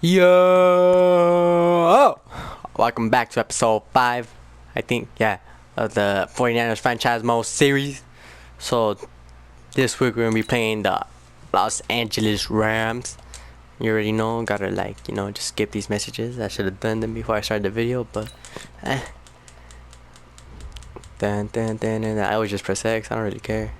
Yo! Welcome back to episode 5, I think, yeah, of the 49ers franchise mode series. So, this week we're going to be playing the Los Angeles Rams. You already know, gotta just skip these messages. I should have done them before I started the video, but I always just press X, I don't really care.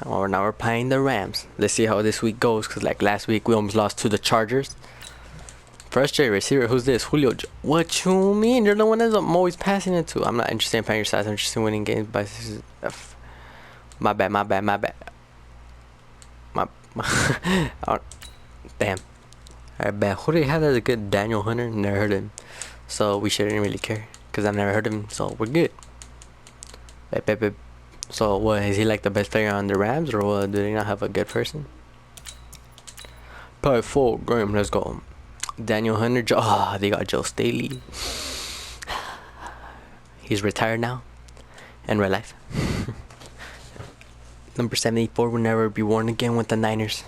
Oh, now we're playing the Rams. Let's see how this week goes, because like last week we almost lost to the Chargers. First J receiver, who's this? Julio. What you mean? You're the one that I'm always passing it to. I'm not interested in playing your size. I'm interested in winning games. But my bad. Oh, damn. Alright, bad. Who do they have as a good Daniel Hunter? Never heard of him. So we shouldn't really care, because I've never heard of him. So we're good. So what, is he like the best player on the Rams, or what? Do they not have a good person? Probably full game. Let's go. Daniel Hunter. They got Joe Staley. He's retired now in real life. Number 74 will never be worn again with the Niners.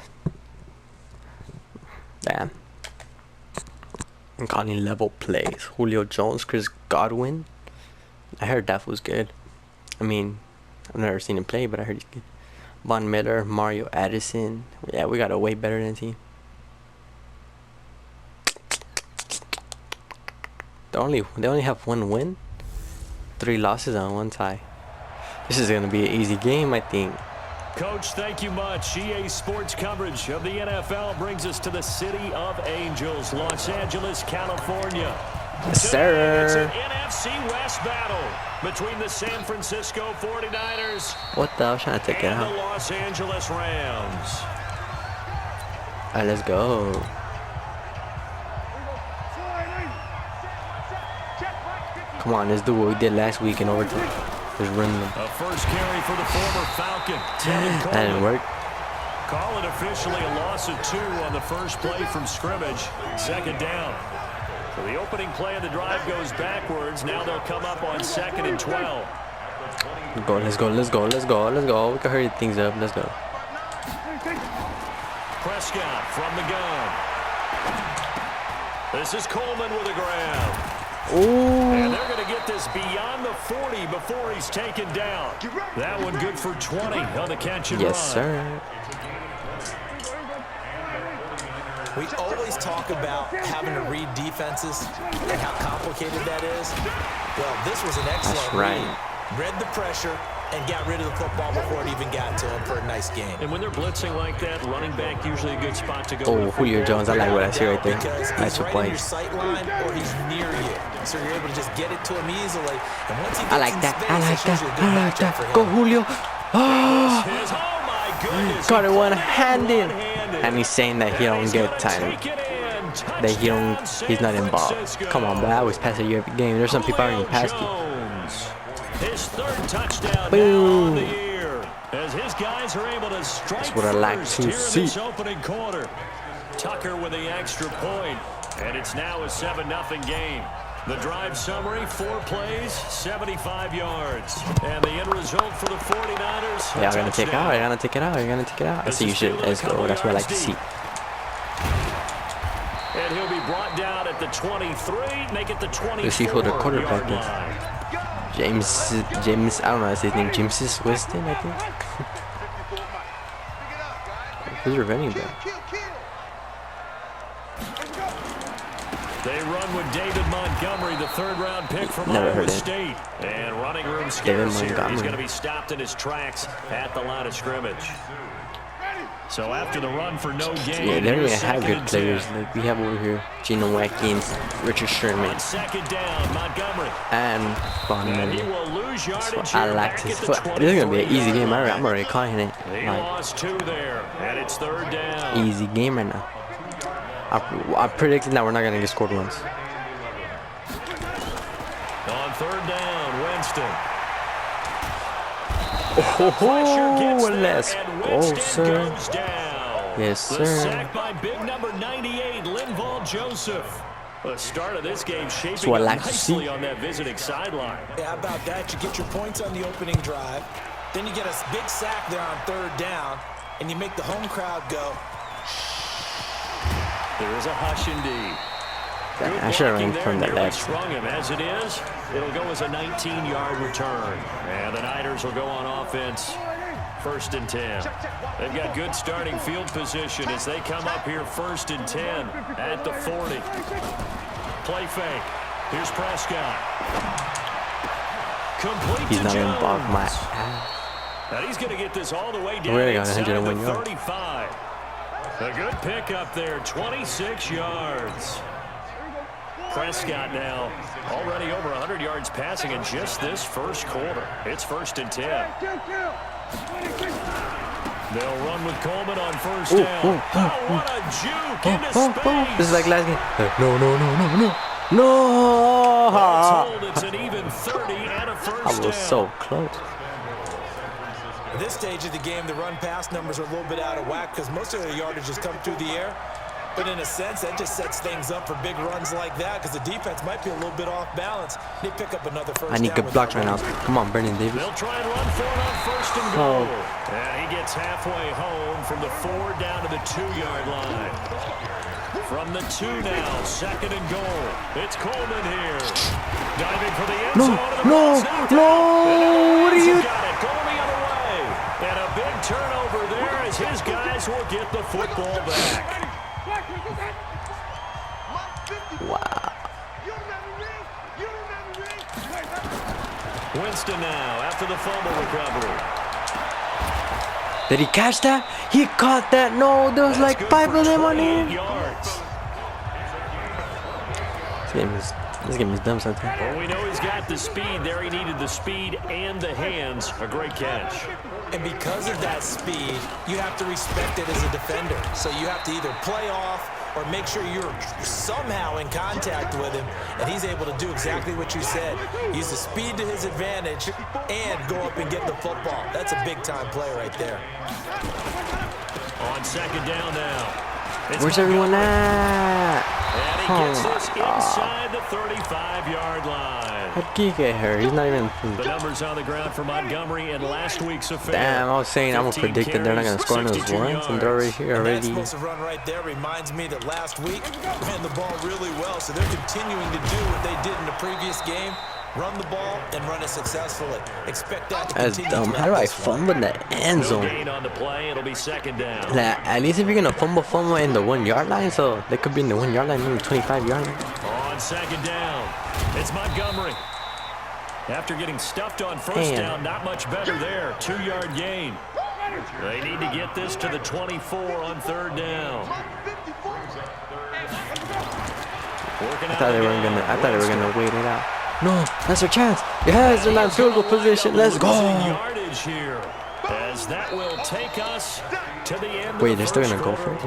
Damn. I'm calling level plays. Julio Jones, Chris Godwin. I heard that was good. I mean, I've never seen him play, but I heard he's good. Von Miller, Mario Addison. Yeah, we got a way better than team. They only have one win, 3 losses, and 1 tie. This is gonna be an easy game, I think. Coach, thank you much. EA Sports coverage of the NFL brings us to the City of Angels, Los Angeles, California. Yes, sir. It's an NFC West battle between the San Francisco 49ers What the hell? I was trying to take it and out. the Los Angeles Rams. Alright, let's go. Come on, let's do what we did last week in overtime. Just run them. A first carry for the former Falcon. That didn't work. Call it officially a loss of 2 on the first play from scrimmage. Second down. So the opening play of the drive goes backwards. Now they'll come up on 2nd and 12. Let's go. We can hurry things up. Let's go. Prescott from the gun. This is Coleman with a grab. Ooh. And they're going to get this beyond the 40 before he's taken down. That one good for 20 on the catch and run. Yes, sir. We always talk about having to read defenses and how complicated that is. Well, this was an excellent read. Read the pressure and got rid of the football before it even got to him for a nice game. And when they're blitzing like that, running back usually a good spot to go. Oh, Julio Jones, I like what I see right there. Nice right play. in your sight line or he's near you, so you're able to just get it to him easily. And once he gets I like in that. space, I like it's usually a good that. matchup for him. Go, Julio. Oh, my goodness. Got it one-handed. And he's saying that he don't get time. That he's not involved. Come on, boy. I always pass it you every game. There's some people I already passed you. His 3rd touchdown Boom. now on the year, as his guys are able to strike. That's what I like first to here in see. this opening quarter. Tucker with the extra point, and it's now a 7-0 game. The drive summary: 4 plays, 75 yards, and the end result for the 49ers. Yeah, we're gonna take it out. You're gonna take it out. You're gonna take it out. I see you should. Let's go. That's what I like to see. And he'll be brought down at the 23. Make it the 24. Let's see who the quarterback is. James, I don't know, is his name James Winston, I think. Who's your running back? They run with David Montgomery, the 3rd-round pick from Iowa State. And running room scarce here. He's going to be stopped in his tracks at the line of scrimmage. So after the run for no gain, yeah, they're gonna have good players. Like we have over here, Geno Watkins, Richard Sherman, down, Montgomery. and Von Miller. That's what I like to see. This is gonna be an easy game. I'm already calling it. He lost 2 there, and it's 3rd down. Easy game right now. I'm predicting that we're not gonna get scored once. On 3rd down, Winston. Oh, let's go, sir. Yes, sir. The sack by big number 98, Linval Joseph. The start of this game shaping up nicely on that visiting sideline. Yeah, how about that? You get your points on the opening drive. Then you get a big sack there on 3rd down, and you make the home crowd go, There is a hush indeed. I should have run from the left. Sprung him as it is. It'll go as a 19-yard return. And the Niners will go on offense. 1st and 10. They've got good starting field position as they come up here 1st and 10 at the 40. Play fake. Here's Prescott. Complete He's to not Jones. going to block my ass. And he's going to get this all the way down We're going inside the 101 yards. 35. A good pickup there, 26 yards. Prescott now already over 100 yards passing in just this first quarter. It's 1st and 10. They'll run with Coleman on 1st down. Oh, what a juke into space. This is like last game. No. No. Told it's an even 30 and a first I was down. so close. At this stage of the game, the run-pass numbers are a little bit out of whack because most of the yardage has come through the air. But in a sense, that just sets things up for big runs like that because the defense might be a little bit off balance. They pick up another first down. I need good blocks right now. Come on, Brandon Davis. They'll try and run for it on 1st and goal. And he gets halfway home from the 4 down to the 2-yard line. From the 2 now, 2nd and goal. It's Coleman here. Diving for the end zone. No. What are you? Got it. Goal the other way. And a big turnover there as his guys will get the football back. Wow. Winston now after the fumble recovery. Did he catch that? He caught that. No, there was like 5 of them on him. Yards. This game is dumb sometimes. Well, we know he's got the speed there. He needed the speed and the hands. A great catch. And because of that speed, you have to respect it as a defender. So you have to either play off or make sure you're somehow in contact with him, and he's able to do exactly what you said. Use the speed to his advantage and go up and get the football. That's a big-time play right there. On 2nd down now. Where's everyone at? And he gets this inside the 35-yard line. How'd he get hurt? He's not even. The numbers on the ground for Montgomery in last week's affair. Damn, I was saying I'm gonna predict that they're not gonna score in those ones, and they're already here already. That explosive run right there reminds me that last week ran the ball really well, so they're continuing to do what they did in the previous game. Run the ball and run it successfully. Expect that to That's continue. dumb. How do I fumble in the end No zone? gain on the play. It'll be 2nd down. Like, at least if you're gonna fumble in the 1-yard line, so they could be in the 1-yard line, maybe 25-yard line. On 2nd down, it's Montgomery. After getting stuffed on 1st down, not much better there. 2-yard gain. They need to get this to the 24 on 3rd down. I thought they were gonna wait it out. No, that's our chance. Yes, they're not in field goal position. Let's go. Yardage here, as that will take us to the end. Wait, they're still gonna go for it?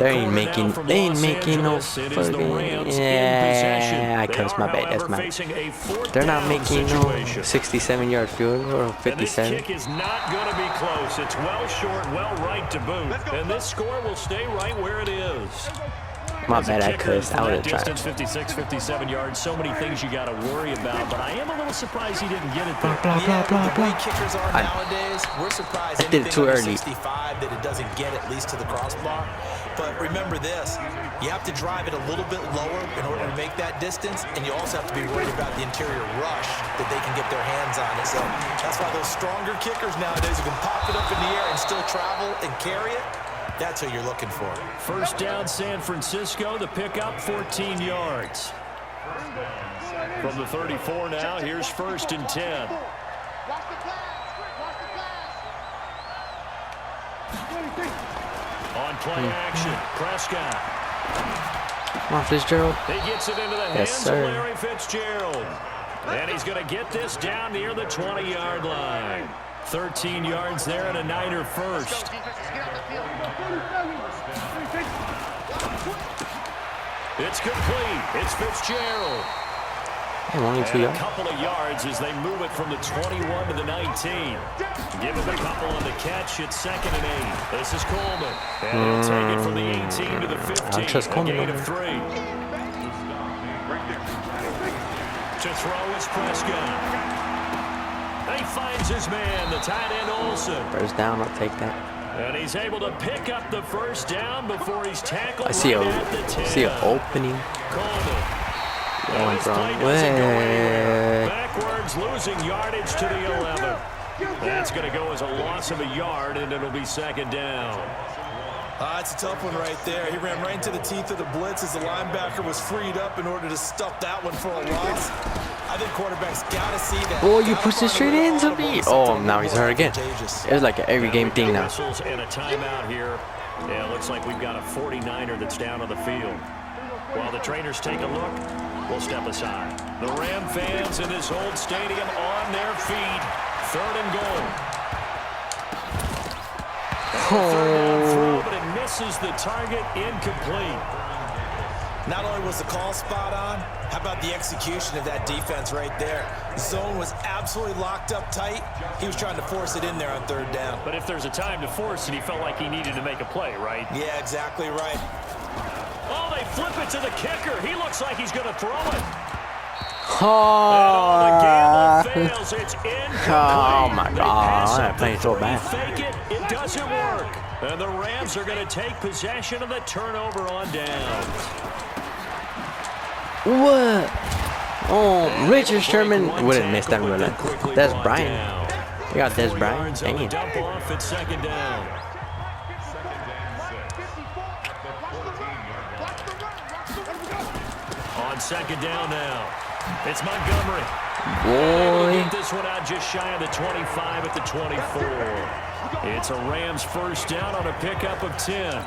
They ain't making no fucking. Yeah, I cussed my bad. That's my. They're not making no 67-yard field goal or 57. And this kick is not going to be close. It's well short, well right to boot, and this score will stay right where it is. My bad, I cussed. I would have tried. Distance, 56, 57 yards. So many things you got to worry about, but I am a little surprised he didn't get it there. The way kickers are nowadays, we're surprised I did it too early. 65 that it doesn't get at least to the crossbar. But remember this, you have to drive it a little bit lower in order to make that distance, and you also have to be worried about the interior rush that they can get their hands on it. So that's why those stronger kickers nowadays who can pop it up in the air and still travel and carry it, that's what you're looking for. 1st down, San Francisco. The pickup, 14 yards. From the 34 now, here's 1st and 10. On play action, Prescott. Come on, Fitzgerald. He gets it into the hands of Larry Fitzgerald. And he's going to get this down near the 20-yard line. 13 yards there and a Niner first. It's complete. It's Fitzgerald. Hey, only 2 yards. A couple of yards as they move it from the 21 to the 19. Give him a couple on the catch. It's 2nd and 8. This is Coleman. And he'll take it from the 18 to the 15. I'll trust Coleman. A gain of 3. To throw is Prescott. He finds his man, the tight end Olsen. 1st down, I'll take that. And he's able to pick up the first down before he's tackled. I see right a at the 10. see an opening. Going wrong way. Backwards, losing yardage to the 11. That's going to go as a loss of a yard, and it'll be second down. It's a tough one right there. He ran right into the teeth of the blitz as the linebacker was freed up in order to stuff that one for a loss. I think quarterbacks got to see that. Oh, you pushed it straight into me. Oh, now he's hurt again. It's like an every game thing now. And a timeout here. Yeah, it looks like we've got a 49er that's down on the field. While the trainers take a look, we'll step aside. The Ram fans in this old stadium on their feet. Third and goal. Third down throw, but it misses the target, incomplete. Not only was the call spot on, how about the execution of that defense right there? The zone was absolutely locked up tight. He was trying to force it in there on third down. But if there's a time to force it, he felt like he needed to make a play, right? Yeah, exactly right. Oh, they flip it to the kicker. He looks like he's going to throw it. Oh, fails. It's oh my God! I'm playing so bad. Fake it. It doesn't work. And the Rams are going to take possession of the turnover on downs. What? Oh, Richard Sherman would have missed that run. That's Brian. We got this Brian. Dang it. Dump off at second down. On second down now. It's Montgomery. Boy. Get this one out just shy of the 25 at the 24. It's a Rams first down on a pickup of 10.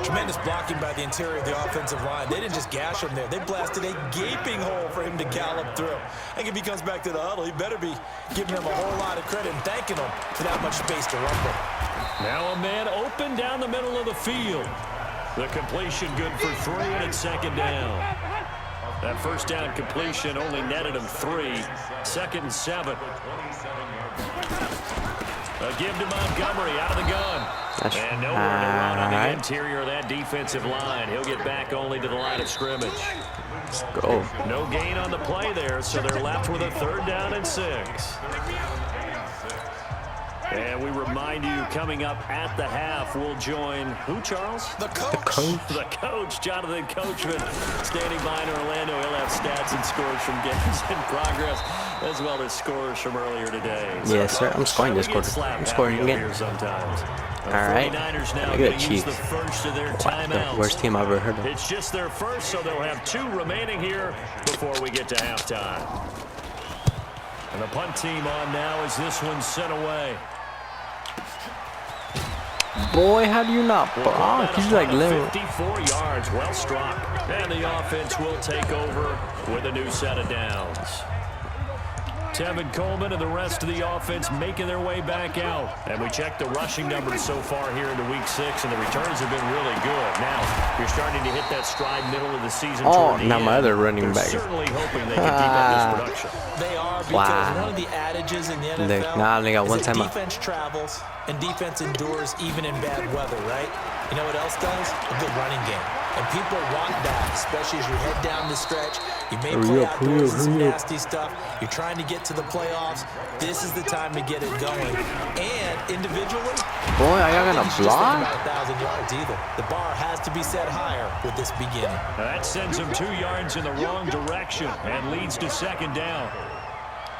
Tremendous blocking by the interior of the offensive line. They didn't just gash him there. They blasted a gaping hole for him to gallop through. I think if he comes back to the huddle, he better be giving him a whole lot of credit and thanking him for that much space to rumble. Now a man open down the middle of the field. The completion good for 3, and it's second down. That first down completion only netted him 3. Second and 7. A give to Montgomery out of the gun. And nowhere to run on the interior of that defensive line. He'll get back only to the line of scrimmage. Let's go. No gain on the play there, so they're left with a third down and 6. And we remind you, coming up at the half, we'll join who, Charles? The coach. The coach, Jonathan Coachman, standing by in Orlando. He'll have stats and scores from games in progress, as well as scores from earlier today. Yes, sir. I'm scoring this quarter. I'm scoring again. Sometimes. All right. Look at the Chiefs. The worst team I've ever heard of. It's just their first, so they'll have 2 remaining here before we get to halftime. And the punt team on now as this one's sent away. Boy, how do you not block? He's like little. 54 yards, well struck. And the offense will take over with a new set of downs. Tevin Coleman and the rest of the offense making their way back out. And we checked the rushing numbers so far here into week 6, and the returns have been really good. Now, you're starting to hit that stride middle of the season. Oh, now my other running back. Certainly hoping they can keep up this production. They are, because one of the adages in the NFL they got one is that defense travels and defense endures even in bad weather, right? You know what else does? A good running game. And people want that, especially as you head down the stretch. You may play outdoors and some nasty stuff. You're trying to get to the playoffs. This is the time to get it going. And individually, boy, I got gonna block. About 1,000 yards either. The bar has to be set higher with this beginning. That sends him 2 yards in the wrong direction and leads to second down.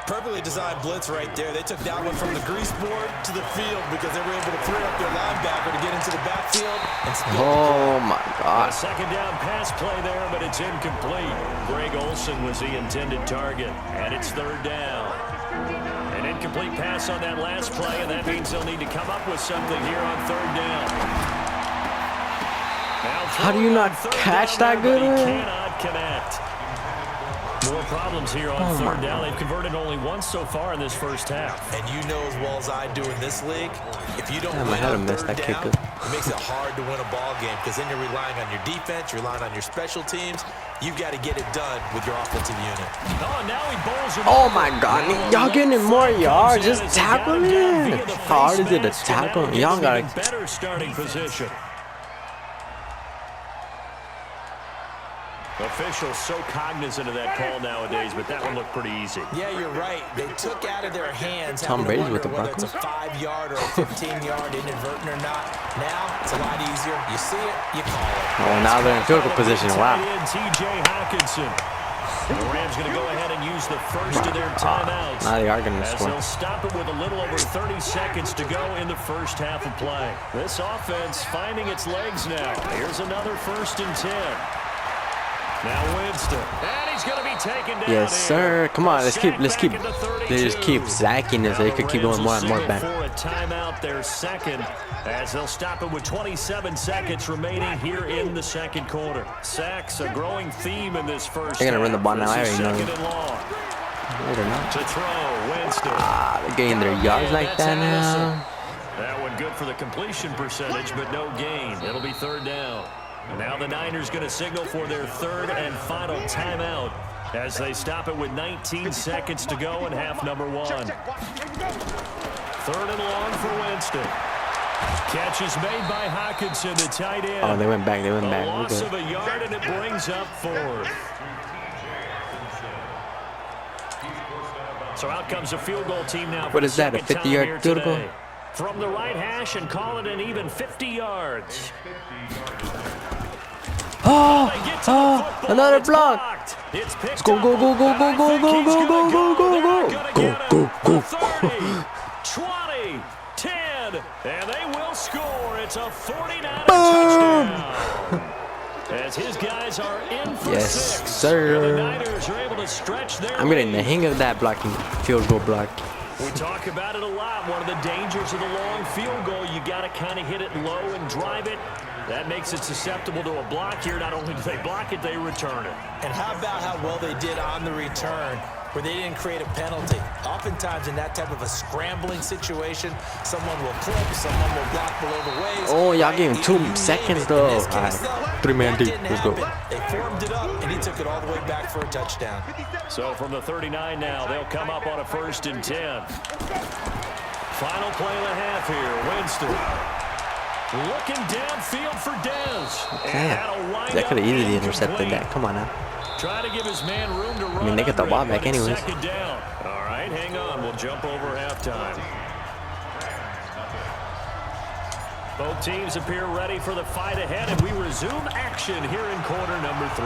Perfectly designed blitz right there. They took that one from the grease board to the field because they were able to free up their linebacker to get into the backfield. And oh, my God. A second down pass play there, but it's incomplete. Greg Olsen was the intended target, and it's third down. An incomplete pass on that last play, and that means they'll need to come up with something here on third down. How do you not catch that good one? He cannot connect. More problems here on third down. They've converted only once so far in this first half. And you know as well as I do in this league, if you don't win on third down, it makes it hard to win a ball game because then you're relying on your defense, you're relying on your special teams. You've got to get it done with your offensive unit. Oh, now he bowls him. Oh my God, y'all getting more yards. Just tackle him. How hard is it to tackle him? Y'all got a better starting position. Officials so cognizant of that call nowadays, but that one looked pretty easy. Yeah, you're right. They took out of their hands Tom Brady's with the whether Broncos. it's a 5-yard or a 15-yard inadvertent or not. Now it's a lot easier. You see it, you call it. Oh, now they're in field goal position. Wow. T.J. Hawkinson. The Rams going to go ahead and use the first of their timeouts. Now they are going to score. They'll stop it with a little over 30 seconds to go in the first half of play. This offense finding its legs now. Here's another 1st and 10. Now Winston, and he's going to be taken down. Yes, sir. Come on, let's keep. They just keep zacking this. They could keep going more and more back. For a timeout, their second, as they'll stop it with 27 seconds remaining here in the second quarter. Sacks a growing theme in this first. They're gonna run the ball now. I already know. No, they're not. To throw, Winston. They're getting their yards like that now. That one good for the completion percentage, but no gain. It'll be 3rd down. Now the Niners going to signal for their 3rd and final timeout as they stop it with 19 seconds to go in half number 1. 3rd and long for Winston. Catch is made by Hawkinson, the tight end. Oh, they went back. They went back. Loss of a yard, and it brings up 4th. So out comes a field goal team now. What is that, a 50-yard field goal? From the right hash and call it an even 50 yards. Another block. Let's go, go, go, go, go, go, go, go, go, go, go, go, go, go. 20, 10, and they will score. It's a 49 touchdown. As his guys are in for 6. Sir. The Niners are able to stretch their I'm getting the hang of that blocking, field goal block. We talk about it a lot. One of the dangers of the long field goal, you got to kind of hit it low and drive it. That makes it susceptible to a block here. Not only do they block it, they return it. And how about how well they did on the return, where they didn't create a penalty? Oftentimes in that type of a scrambling situation, someone will clip, someone will block below the waist. Oh, y'all gave him 2 seconds though. All right, 3-man deep. Let's go. They formed it up, and he took it all the way back for a touchdown. So from the 39 now, they'll come up on a 1st and 10. Final play of the half here. Winston. Looking downfield for Dez. Damn. That could have easily intercepted that. Come on now. Trying to give his man room to run. I mean, they got the ball back anyways. 2nd down. All right, hang on. We'll jump over halftime. Both teams appear ready for the fight ahead, and we resume action here in quarter number 3.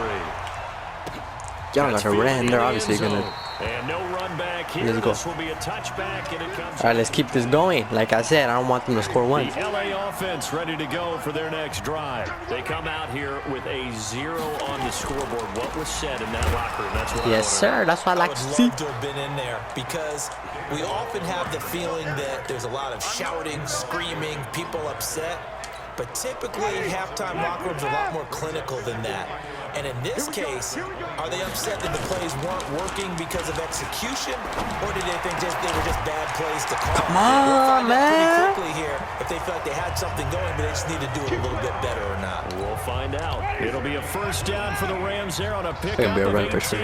Y'all got to run. They're obviously going to. And no run back here. Let's go. This will be a touchback, and it comes. All right, let's keep this going. Like I said, I don't want them to score 1. The LA offense ready to go for their next drive. They come out here with a 0 on the scoreboard. What was said in that locker room? That's what Yes, sir. That's what I like to see. I would love to have been in there, because we often have the feeling that there's a lot of shouting, screaming, people upset. But typically, halftime locker rooms are a lot more clinical than that. And in this case, are they upset that the plays weren't working because of execution, or did they think they were just bad plays to call? Come on, man. Pretty quickly here if they felt like they had something going, but they just need to do it a little bit better or not. We'll find out. It'll be a 1st down for the Rams there on a pickup be a of run 18. for sure.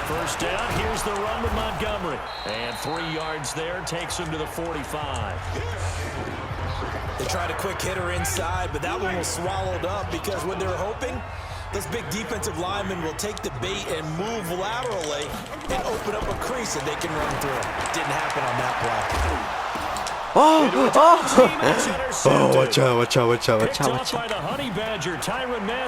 First down, here's the run with Montgomery. And 3 yards there, takes him to the 45. They tried a quick hitter inside, but that one was swallowed up, because when they're hoping, those big defensive linemen will take the bait and move laterally and open up a crease that they can run through. Didn't happen on that play. Oh, watch out, watch out, watch out, watch out, watch out.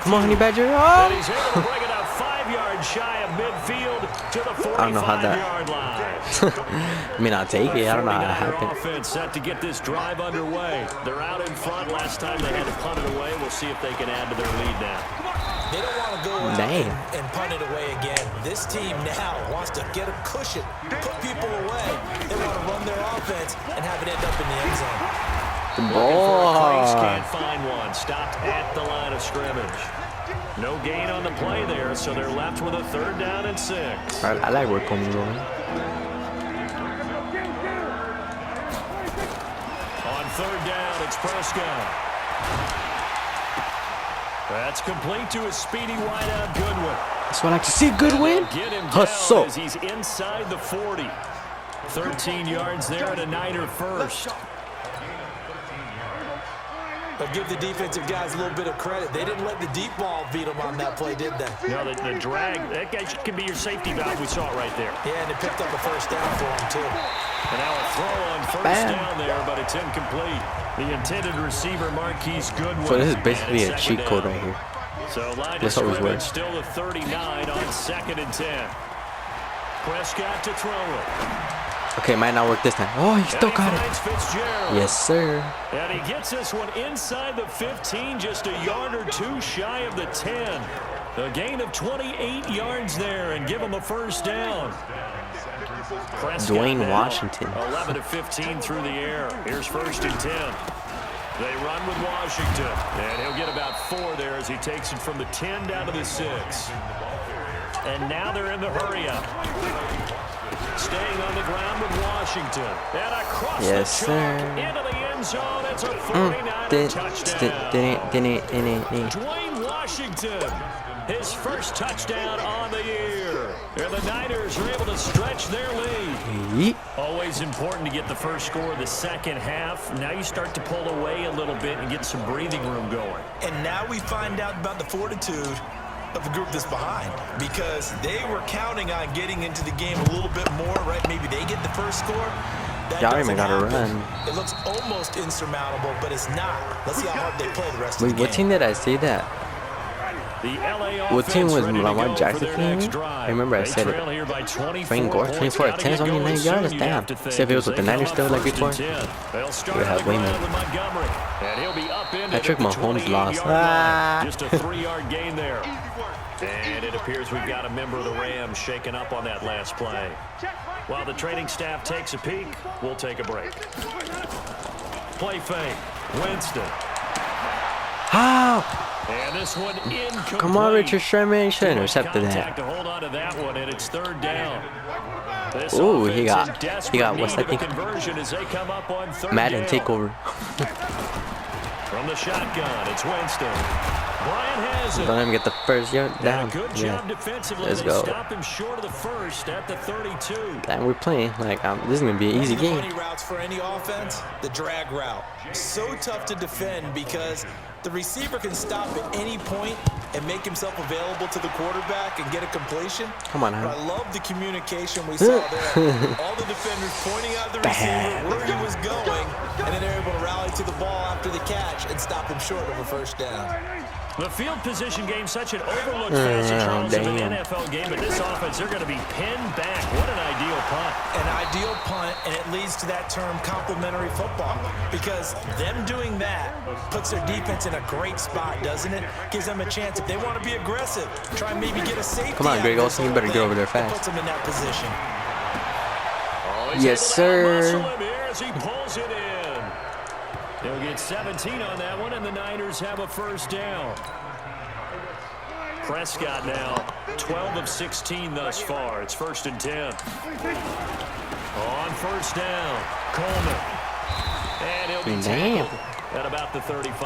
Come on, Honey Badger. Oh. He's able to bring it out 5 yards shy of midfield to the 45-yard line. I mean, I'll take it. I don't know how it happened. Offense set to get this drive underway. They're out in front. Last time they had to punt it away. We'll see if they can add to their lead now. They don't want to go out and punt it away again. This team now wants to get a cushion, put people away. They want to run their offense and have it end up in the end zone. Can't find one. Stopped at the line of scrimmage. No gain on the play there, so they're left with a 3rd down and 6. I like where Combs going. On 3rd down, it's Prescott. That's complete to a speedy wideout Goodwin. That's what I like to see. Goodwin. Hustle. As he's inside the 40. 13 yards there and a Niner 1st. But give the defensive guys a little bit of credit. They didn't let the deep ball beat them on that play, did they? No, the drag, that guy can be your safety valve. We saw it right there. Yeah, and they picked up a first down for him, too. And now a throw on first down there, but it's incomplete. The intended receiver, Marquise Goodwin. So this is basically a cheat code right here. So line of scrimmage still the 39 on 2nd and 10. Prescott to throw it. Okay, might not work this time. Oh, he still got it. Yes, sir. And he gets this one inside the 15, just a yard or two shy of the 10. A gain of 28 yards there and give him a first down. Prescott Dwayne Washington. 11 of 15 through the air. Here's 1st and 10. They run with Washington. And he'll get about 4 there as he takes it from the 10 down to the 6. And now they're in the hurry-up. Staying on the ground with Washington. And across the chalk into the end zone. It's a 49er touchdown. Dwayne Washington, his first touchdown on the year. And the Niners are able to stretch their lead. Always important to get the first score of the second half. Now you start to pull away a little bit and get some breathing room going. And now we find out about the fortitude of the group that's behind, because they were counting on getting into the game a little bit more, right? Maybe they get the first score. Y'all even gotta run. It looks almost insurmountable, but it's not. Let's see how hard they play the rest of the game. Wait, what team did I say that? What team was Lamar Jackson playing? I remember I said it. Frank Gore, 24 attempts, only 9 yards. Damn. See if it was with the Niners still like before. We would have way more. Patrick Mahomes lost. Just a 3-yard gain there. And it appears we've got a member of the Rams shaken up on that last play. While the training staff takes a peek, we'll take a break. Play fake. Winston. How? And this one incomplete. Come on, Richard Sherman. Should have intercepted that. To hold on to that one, and it's 3rd down. Ooh, he got what's that thing? Madden takeover. From the shotgun, it's Winston. Brian has it. Don't even get the first yard down. Good job defensively. Let's go. Stop him short of the first at the 32. And we're playing like this is gonna be an easy game. Money routes for any offense, the drag route. So tough to defend because the receiver can stop at any point and make himself available to the quarterback and get a completion. Come on, but I love the communication we saw there. All the defenders pointing out the receiver where he was going, and then they're able to rally to the ball after the catch and stop him short of a first down. The field position game, such an overlooked facet, Charles, of an NFL game, but this offense, they're going to be pinned back. What an ideal punt. An ideal punt, and it leads to that term complementary football, because them doing that puts their defense in a great spot, doesn't it? Gives them a chance, if they want to be aggressive, try and maybe get a safety. Come on, Greg Olsen, you better get over there fast. Puts them in that position. Yes, sir. As he pulls it in. They'll get 17 on that one, and the Niners have a first down. Prescott now 12 of 16 thus far. It's 1st and 10. On first down, Coleman. And he'll be tackled at about the 35.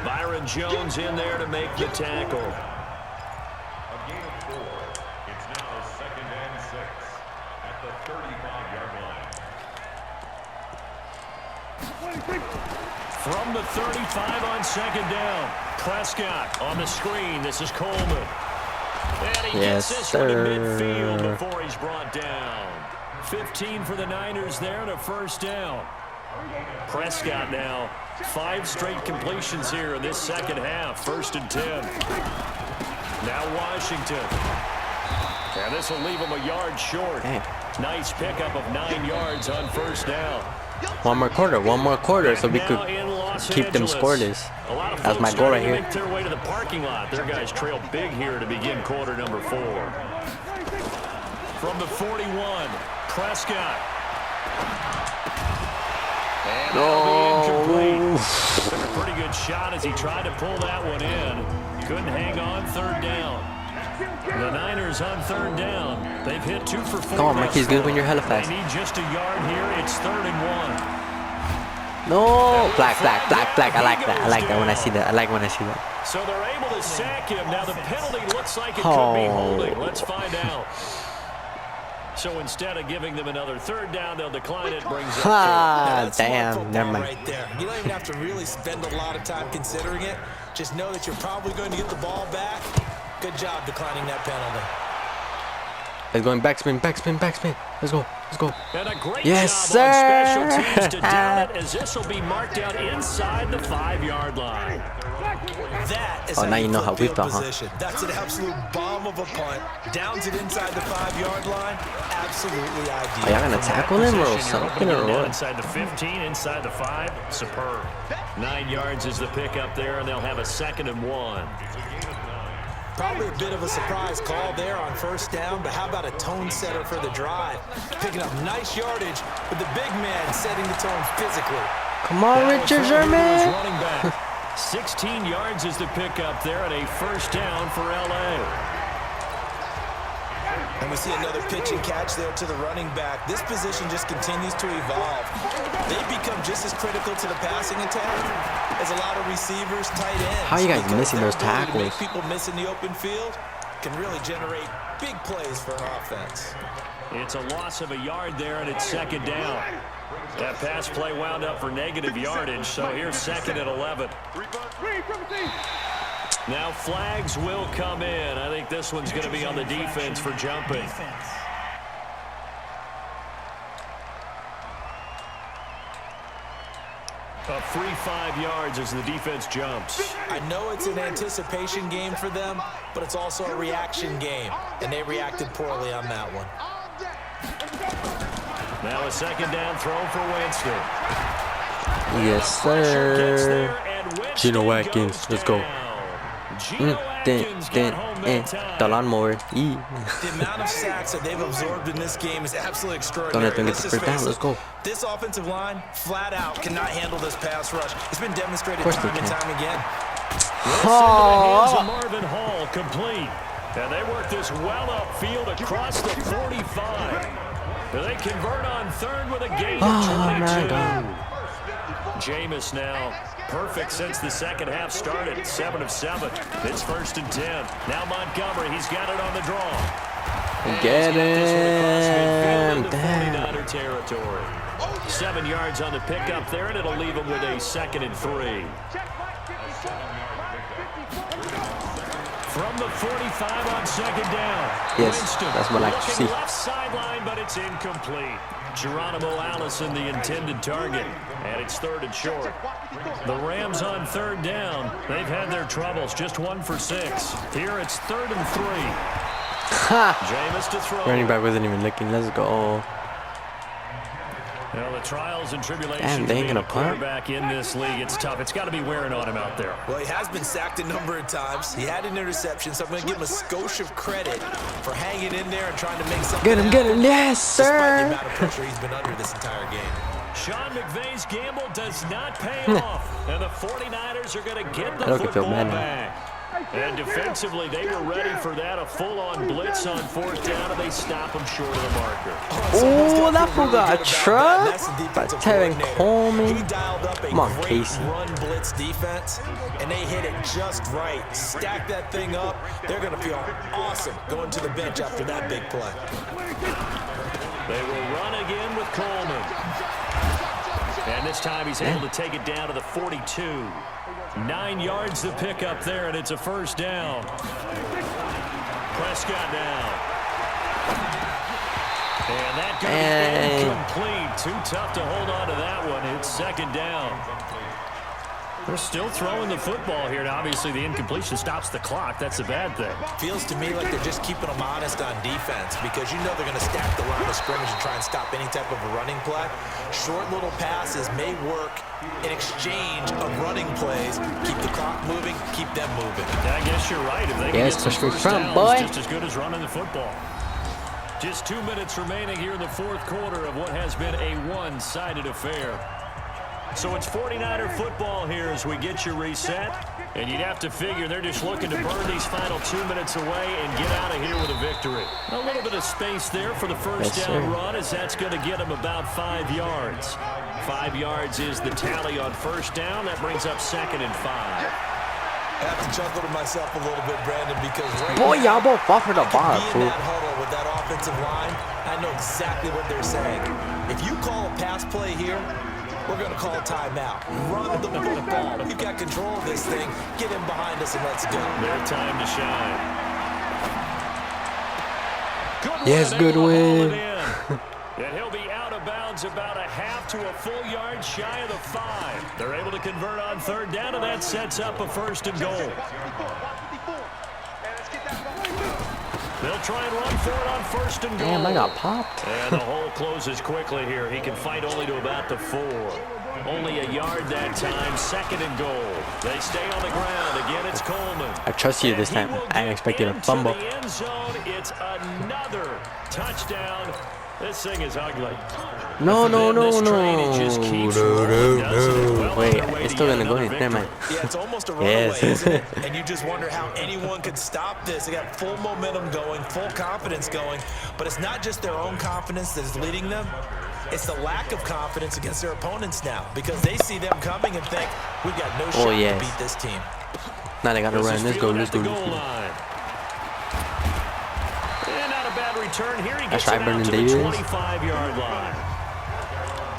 Byron Jones in there to make the tackle. A gain of 4. It's now 2nd and 6 at the 35-yard line. From the 35 on 2nd down. Prescott on the screen. This is Coleman. And he gets this one to midfield before he's brought down. 15 for the Niners there and a first down. Prescott now 5 straight completions here in this second half. 1st and 10. Now Washington. And this will leave him a yard short. Damn. Nice pickup of 9 yards on first down. One more quarter so we could keep them scoreless. That's my goal right here. Make their way to the parking lot. Their guys trail big here to begin quarter number 4. From the 41, Prescott. And that'll be incomplete. Took a pretty good shot as he tried to pull that one in. Couldn't hang on 3rd down. The Niners on 3rd down. They've hit 2 for 4. Come on, Mikey's good when you're hella fast. They need just a yard here. It's 3rd and 1. No, black. I like that when I see that. So they're able to sack him. Now the penalty looks like it could be holding. Let's find out. So instead of giving them another third down, they'll decline it. Brings up Ah, damn, never mind. Right there. You don't even have to really spend a lot of time considering it. Just know that you're probably going to get the ball back. Good job declining that penalty. It's going backspin, backspin, backspin. Let's go, let's go. And a great Yes, job on sir. special teams to down it, as this will be marked out inside the 5-yard line. That is now you know how we felt, huh? That's an absolute bomb of a punt. Downs it inside the 5-yard line. Absolutely ideal. Are y'all gonna tackle him or something or what? Inside the 15, inside the 5. Superb. 9 yards is the pickup there, and they'll have a 2nd and 1. Probably a bit of a surprise call there on first down, but how about a tone setter for the drive? Picking up nice yardage with the big man setting the tone physically. Come on, Richard Sherman. Running back. 16 yards is the pickup there, and a first down for L.A. And we see another pitch and catch there to the running back. This position just continues to evolve. They become just as critical to the passing attack as a lot of receivers, tight ends. How are you guys missing those tackles? Make people miss in the open field can really generate big plays for an offense. It's a loss of a yard there, and it's 2nd down. That pass play wound up for negative yardage, so here's 2nd and 11. Now flags will come in. I think this one's going to be on the defense for jumping. A free 5 yards as the defense jumps. I know it's an anticipation game for them, but it's also a reaction game, and they reacted poorly on that one. Now a 2nd down throw for Winston. Yes, sir. Geno Watkins, let's go. The lawnmower. The amount of sacks that they've absorbed in this game is absolutely extraordinary. Don't let them get the first down. Let's go. This offensive line, flat out, cannot handle this pass rush. It's been demonstrated time and time again. Oh. Marvin Hall complete. And they work this well upfield across the 45. They convert on 3rd with a gain of 22. Jameis now perfect since the second half started. 7 of 7. It's 1st and 10. Now Montgomery, he's got it on the draw. Get him. Damn. Territory. 7 yards on the pickup there, and it'll leave him with a 2nd and 3. From the 45 on 2nd down. Yes, Winston that's what I like to see. left sideline, but it's incomplete. Geronimo Allison, the intended target, and it's 3rd and short. The Rams on 3rd down. They've had their troubles, just 1 for 6. Here it's 3rd and 3. Jameis to throw. Running back wasn't even looking. Let's go. Well, the trials and tribulations Damn, they ain't of being gonna a quarterback in this league, it's tough. It's got to be wearing on him out there. Well, he has been sacked a number of times. He had an interception, so I'm going to give him a skosh of credit for hanging in there and trying to make something happen. Get him. Yes, sir. Despite the amount of pressure he's been under this entire game. Sean McVay's gamble does not pay off, and the 49ers are going to get the football back. And defensively, they were ready for that, a full-on blitz on 4th down, and they stop them short of the marker. Oh, that fool got a truck by Tevin Coleman. He dialed up a great run blitz defense, and they hit it just right. Stack that thing up. They're going to feel awesome going to the bench after that big play. They will run again with Coleman. And this time he's able to take it down to the 42. 9 yards to pick up there, and it's a 1st down. Prescott now. And that goes incomplete. Too tough to hold on to that one. It's 2nd down. They're still throwing the football here. Now, obviously, the incompletion stops the clock. That's a bad thing. Feels to me like they're just keeping them honest on defense because you know they're going to stack the line of scrimmage and try and stop any type of a running play. Short little passes may work in exchange of running plays. Keep the clock moving, keep them moving. I guess you're right. If they can get some first downs, just as good as running the football. Just 2 minutes remaining here in the 4th quarter of what has been a one-sided affair. So it's 49er football here as we get you reset. And you'd have to figure they're just looking to burn these final 2 minutes away and get out of here with a victory. A little bit of space there for the first down run, as that's going to get them about 5 yards. 5 yards is the tally on first down. That brings up 2nd and 5. I have to chuckle to myself a little bit, Brandon, because boy, y'all both fought for the ball, in that huddle with that offensive line, I I know exactly what they're saying. If you call a pass play here, we're going to call a timeout. Run the football. We've got control of this thing. Get him behind us and let's go. Their time to shine. Yes, good win. And he'll be out of bounds about a half to a full yard shy of the 5. They're able to convert on third down, and that sets up a 1st and goal. They'll try and run for it on 1st and goal. Damn, I got popped. And the hole closes quickly here. He can fight only to about the 4. Only a yard that time. 2nd and goal. They stay on the ground. Again, it's Coleman. I trust you this time. I expected a fumble. The end zone. It's another touchdown. This thing is ugly. No. Wait, Well, it's still gonna go in. Never mind. Yeah, it's almost a runaway, isn't it? And you just wonder how anyone could stop this. They got full momentum going, full confidence going. But it's not just their own confidence that is leading them. It's the lack of confidence against their opponents now, because they see them coming and think, we've got no shot to beat this team. Now they gotta run. Let's go. Bad return here. He That's gets right, it out to the Davis. 25-yard line.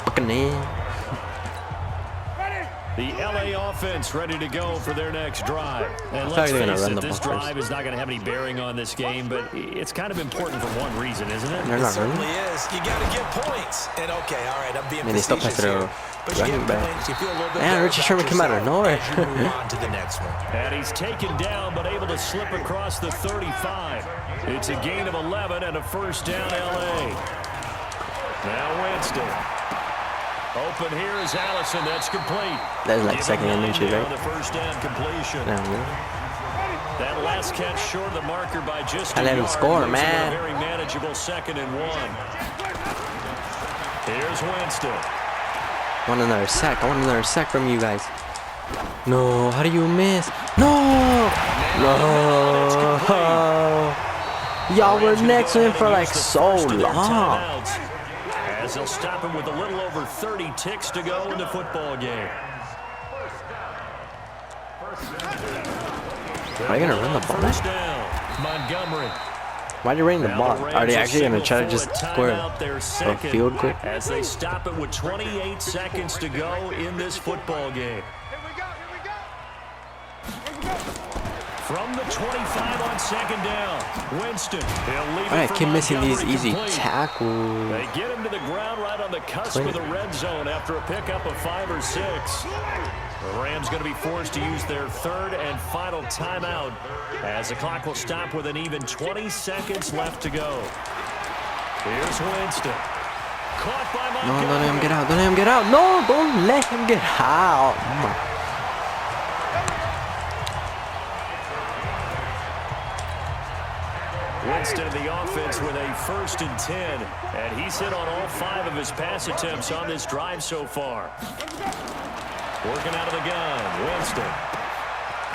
Fucking in. The LA offense ready to go for their next drive. And thought let's you were gonna face run it, the this ball first. drive is not going to have any bearing on this game, but it's kind of important for one reason, isn't it? They're It not certainly running. is. You got to get points. And okay, all right, I'm being Man, they still facetious pass it here. over. But you Running get back. points, you feel a little bit Man, better Richard about Sherman came out of yourself nowhere. as you move on to the next one. And he's taken down, but able to slip across the 35. It's a gain of 11 and a 1st down LA. Now Winston. Open here is Allison. That's complete. That's like second and inches, right? The 1st down completion. That last catch short of the marker by just I a let him yard. score, Makes it man. a very manageable 2nd and 1. Here's Winston. I want another sack. I want another sack from you guys. No, how do you miss? No! Y'all were next to him for like so long. As they'll stop him with a little over 30 ticks to go in the football game. Are they gonna run the ball? 1st down, Montgomery. Why are you running the ball? Are they actually gonna try to just score a field quick? As they stop it with 28 seconds to go in this football game. From the 25 on 2nd down, Winston. He'll leave I it for keep missing these Montgomery easy complete. tackles. They get him to the ground right on the cusp of the red zone after a pickup of 5 or 6. The Rams going to be forced to use their 3rd and final timeout as the clock will stop with an even 20 seconds left to go. Here's Winston. Caught by No, Montgomery. don't let him get out. Don't let him get out. No, don't let him get out. Winston in the offense with a 1st and 10. And he's hit on all 5 of his pass attempts on this drive so far. Working out of the gun, Winston.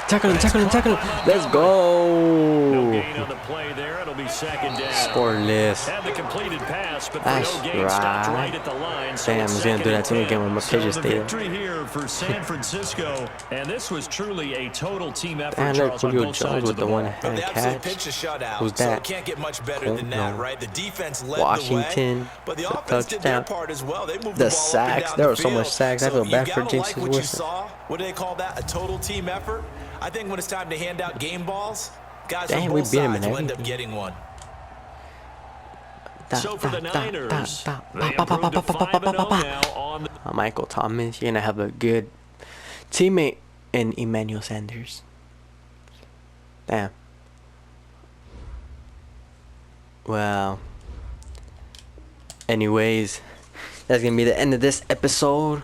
Tackle him. Let's No go. gain on the play there. It'll be 2nd down. Scoreless. Had the completed pass, but That's for no gain, stopped right. right at the line. So Damn, it's he's gonna do 2nd that to me and again 10. when my pitches So stay the there. victory here for San Francisco, and this was truly a total team effort, And look, Charles, on Julio both Jones sides with of the the ball. one-hand But they absolutely catch. pitched a shutout, Who's so that? it can't get much better than that, right? The defense led the Washington, way, but the the offense did their touchdown. part as well. They moved The the ball up and sacks. down There the were so much field. sacks. I So feel you bad for gotta like Jason what you Wilson. saw. What do they call that? A total team effort? I think when it's time to hand out game balls, guys Dang, on we both beat him in sides will end up everything. getting one. So for the Niners, they improved to 5-0 now on the... Michael Thomas, you're gonna have a good teammate in Emmanuel Sanders. Damn. Well, anyways, that's gonna be the end of this episode,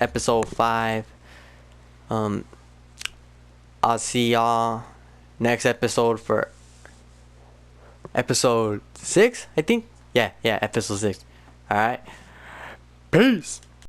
episode 5. I'll see y'all next episode for episode 6, I think. Yeah, episode 6. All right, peace.